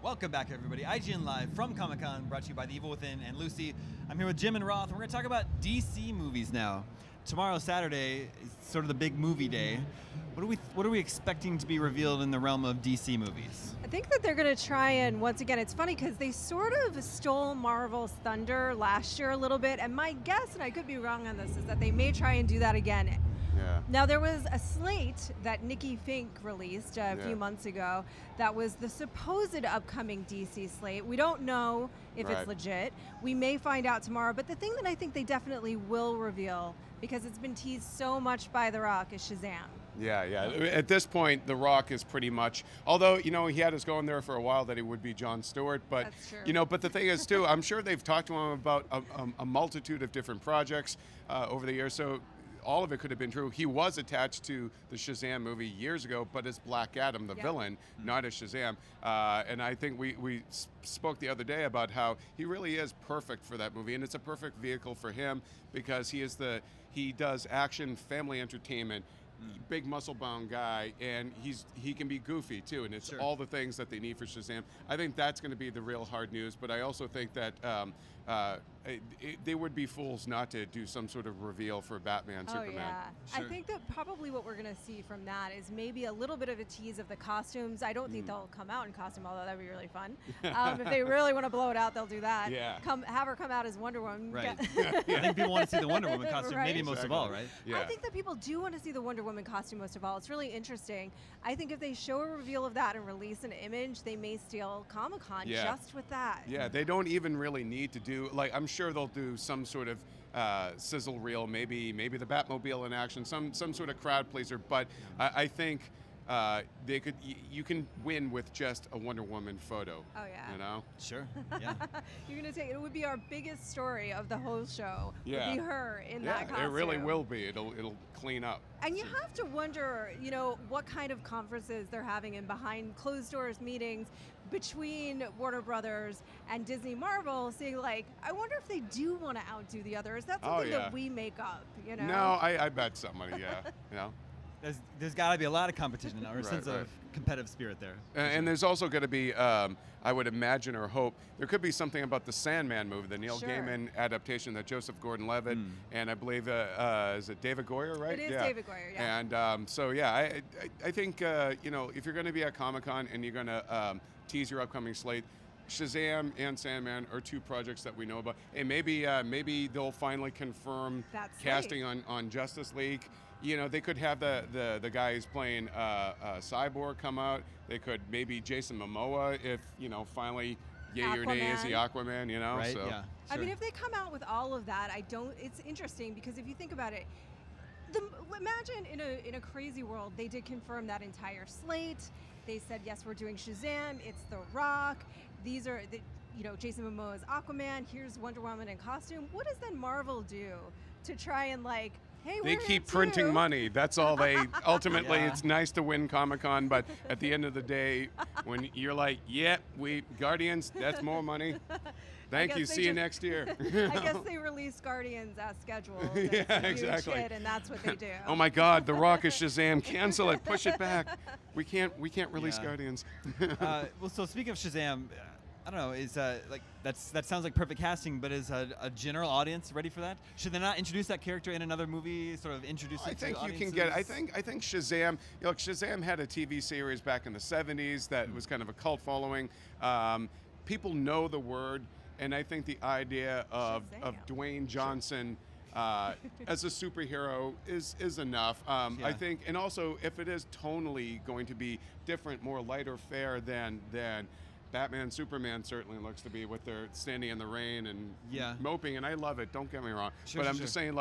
Welcome back, everybody. IGN Live from Comic-Con, brought to you by The Evil Within and Lucy. I'm here with Jim and Roth, and we're going to talk about DC movies now. Tomorrow, Saturday, is sort of the big movie day. What are we expecting to be revealed in the realm of DC movies? I think that they're going to try and, once again, it's funny because they sort of stole Marvel's thunder last year a little bit, and my guess, and I could be wrong on this, is that they may try and do that again. Yeah. Now, there was a slate that Nikki Fink released a few months ago that was the supposed upcoming DC slate. We don't know if it's legit. We may find out tomorrow, but the thing that I think they definitely will reveal, because it's been teased so much by The Rock, is Shazam. Yeah. At this point, The Rock is pretty much, although, he had us going there for a while that he would be Jon Stewart, but, That's true. but the thing is, too, I'm sure they've talked to him about a multitude of different projects over the years, so all of it could have been true. He was attached to the Shazam movie years ago, but as Black Adam, the villain, not as Shazam. And I think we spoke the other day about how he really is perfect for that movie, and it's a perfect vehicle for him because he does action, family entertainment, big muscle-bound guy, and he can be goofy too, and it's all the things that they need for Shazam. I think that's going to be the real hard news, but I also think that they would be fools not to do some sort of reveal for Batman, Superman. Yeah. Sure. I think that probably what we're going to see from that is maybe a little bit of a tease of the costumes. I don't think they'll come out in costume, although that would be really fun. If they really want to blow it out, they'll do that. Yeah. Have her come out as Wonder Woman. Right. I think people want to see the Wonder Woman costume, maybe most of all, right? Yeah. I think that people do want to see the Wonder Woman costume most of all. It's really interesting. I think if they show a reveal of that and release an image, they may steal Comic-Con just with that. Yeah, they don't even really need to do, I'm sure they'll do some sort of sizzle reel, maybe the Batmobile in action, some sort of crowd pleaser, but I think you can win with just a Wonder Woman photo. Oh yeah. Sure. Yeah. You're gonna take it would be our biggest story of the whole show. Yeah. Would be her in that costume. It really will be. It'll clean up. And you have to wonder, what kind of conferences they're having in behind closed doors meetings between Warner Brothers and Disney Marvel, saying I wonder if they do want to outdo the others. That's something that we make up, No, I bet somebody, There's got to be a lot of competition now, or a sense of competitive spirit there. And there's also going to be, I would imagine or hope, there could be something about the Sandman movie, the Neil Gaiman adaptation that Joseph Gordon-Levitt and I believe, is it David Goyer, right? It is David Goyer, yeah. And I think, if you're going to be at Comic-Con and you're going to tease your upcoming slate, Shazam and Sandman are two projects that we know about. And maybe they'll finally confirm casting on Justice League. They could have the guy who's playing Cyborg come out. They could maybe Jason Momoa if finally yay or nay is the Aquaman. Right? So. Yeah. Sure. I mean, if they come out with all of that, it's interesting because if you think about it, imagine in a crazy world, they did confirm that entire slate. They said, yes, we're doing Shazam. It's The Rock. These are Jason Momoa's Aquaman. Here's Wonder Woman in costume. What does then Marvel do to try and hey, they keep printing money. That's all they. Ultimately, it's nice to win Comic-Con, but at the end of the day, when you're we Guardians, that's more money. Thank you. See you next year. I guess they release Guardians as scheduled. Yeah, exactly. And that's what they do. Oh my God, The Rock is Shazam. Cancel it. Push it back. We can't release Guardians. Well, so speaking of Shazam, I don't know. Is that sounds like perfect casting, but is a general audience ready for that? Should they not introduce that character in another movie? Sort of introduce it to I think audiences? you can get. I think Shazam. Shazam had a TV series back in the '70s that was kind of a cult following. People know the word. And I think the idea of Dwayne Johnson as a superhero is enough. I think, and also if it is tonally going to be different, more lighter fare than Batman, Superman certainly looks to be, with their standing in the rain and moping, and I love it. Don't get me wrong, but I'm just saying,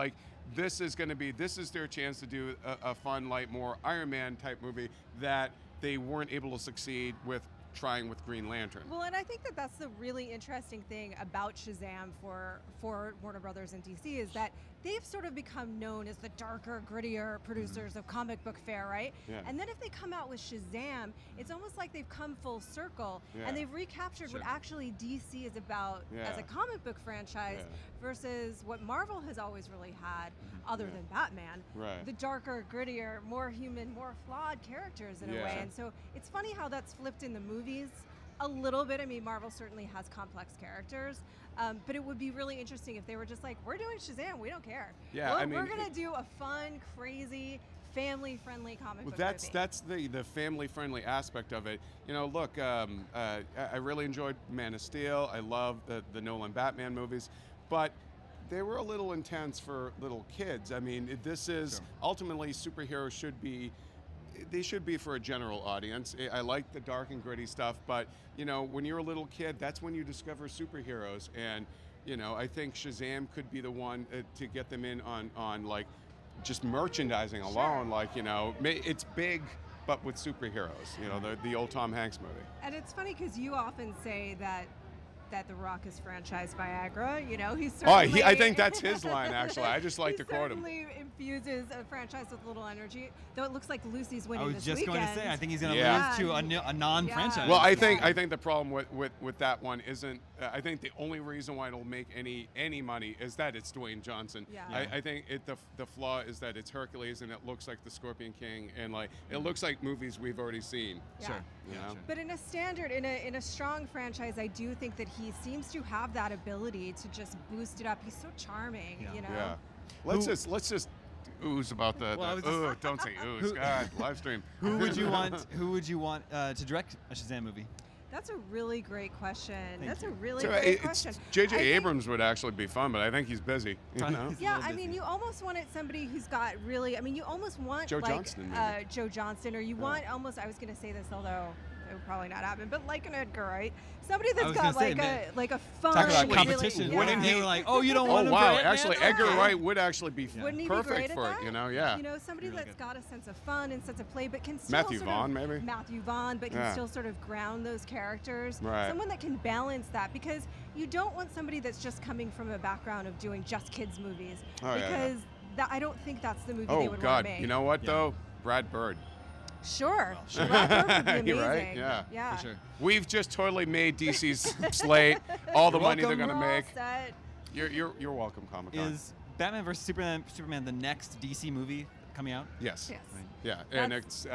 this is their chance to do a fun, light, more Iron Man type movie that they weren't able to succeed with trying with Green Lantern. Well, and I think that's the really interesting thing about Shazam for Warner Brothers and DC is that they've sort of become known as the darker, grittier producers of comic book fare, right? Yeah. And then if they come out with Shazam, it's almost like they've come full circle and they've recaptured what actually DC is about as a comic book franchise versus what Marvel has always really had, other than Batman. Right. The darker, grittier, more human, more flawed characters in a way. And so it's funny how that's flipped in the movies A little bit. I mean, Marvel certainly has complex characters, but it would be really interesting if they were just like, we're doing Shazam, we don't care. Yeah, we're, I mean, we're gonna do a fun, crazy, family-friendly comic book that's movie. that's the family-friendly aspect of it. You know, look, I really enjoyed Man of Steel. I love the Nolan Batman movies, but they were a little intense for little kids. I mean, this is ultimately superheroes should be. They should be for a general audience. I like the dark and gritty stuff, but you know, when you're a little kid, that's when you discover superheroes. And you know, I think Shazam could be the one to get them in on like just merchandising alone. Like, you know, it's big, but with superheroes. You know, the old Tom Hanks movie. And it's funny because you often say that The Rock is franchise Viagra. You know, he's certainly. I think that's his line. Actually, I just like to quote him. He certainly infuses a franchise with a little energy. Though it looks like Lucy's winning I was this just weekend. going to say, I think he's going to Yeah. lose to a non-franchise. Well, I think the problem with that one isn't. I think the only reason why it'll make any money is that it's Dwayne Johnson. Yeah. I think the flaw is that it's Hercules and it looks like the Scorpion King and like it looks like movies we've already seen. Yeah. Sure. You know? Sure. But in a strong franchise, I do think that he seems to have that ability to just boost it up. He's so charming, Yeah. you know. Yeah. Let's just ooze about the. Well, I was Don't say ooze. God, live stream. Who would you want? Who would you want to direct a Shazam movie? That's a really great question. That's you. a really So, great question. J.J. I think- Abrams would actually be fun, but I think he's busy. You know? He's a Yeah, little I mean, busy. you almost wanted somebody who's got really. I mean, you almost want Joe like Johnston, maybe. Joe Johnston, or you want almost. I was going to say this, although it would probably not happen, but like an Edgar Wright, somebody that's was got gonna say, like a fun. Talk about Actually, competition. Really, wouldn't They he- were like, oh, you don't Oh want him wow! for Ant-Man? Actually, Okay. Edgar Wright would actually be Wouldn't he be perfect great at for that? it. You know, yeah. You know, somebody Really that's good. got a sense of fun and sense of play, but can still Matthew sort Vaughn, of, maybe? Matthew Vaughn, but can Yeah. still sort of ground those characters. Right. Someone that can balance that, because you don't want somebody that's just coming from a background of doing just kids movies, Oh, yeah, because that, I don't think that's the movie they Oh would want God! to make. You know what Yeah. though? Brad Bird. Sure. Sure. Brad Bird would be You're amazing. right, yeah. Yeah. For sure. We've just totally made DC's slate. All the You're money they're welcome. gonna We're all make. set. You're welcome, Comic Con. Is Batman vs Superman the next DC movie coming out? Yes. Yes. Right. Yeah, and it's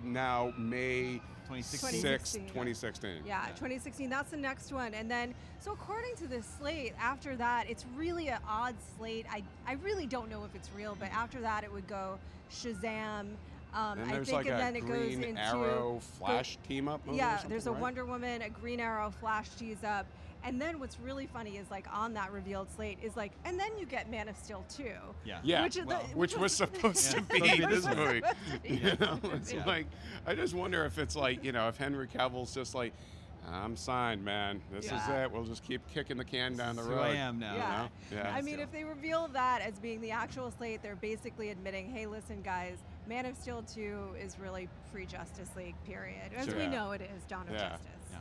now May 2016. 6th, 2016, yeah. 2016. Yeah, 2016. That's the next one, and then so according to this slate, after that, it's really an odd slate. I really don't know if it's real, but after that, it would go Shazam. And I there's think, like and a then it goes Green into Arrow Flash team up movie or Yeah, something, there's a right? Wonder Woman, a Green Arrow, Flash tease up, and then what's really funny is like on that revealed slate is like, and then you get Man of Steel 2. Yeah. Yeah, Which is the- which was supposed to Yeah, be supposed to be this this movie. You know, it's Yeah. like I just wonder if it's like, you know, if Henry Cavill's just like, I'm signed, man. This is Yeah. it. We'll just keep kicking the can down the This is road. who I am now. You know? Yeah. I mean, if they reveal that as being the actual slate, they're basically admitting, hey, listen, guys, Man of Steel 2 is really pre-Justice League, period. As Sure. we Yeah. know it is Dawn of Yeah. Justice. Yeah.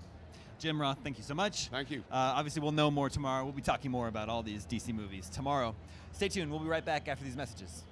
Jim Roth, thank you so much. Thank you. Obviously, we'll know more tomorrow. We'll be talking more about all these DC movies tomorrow. Stay tuned. We'll be right back after these messages.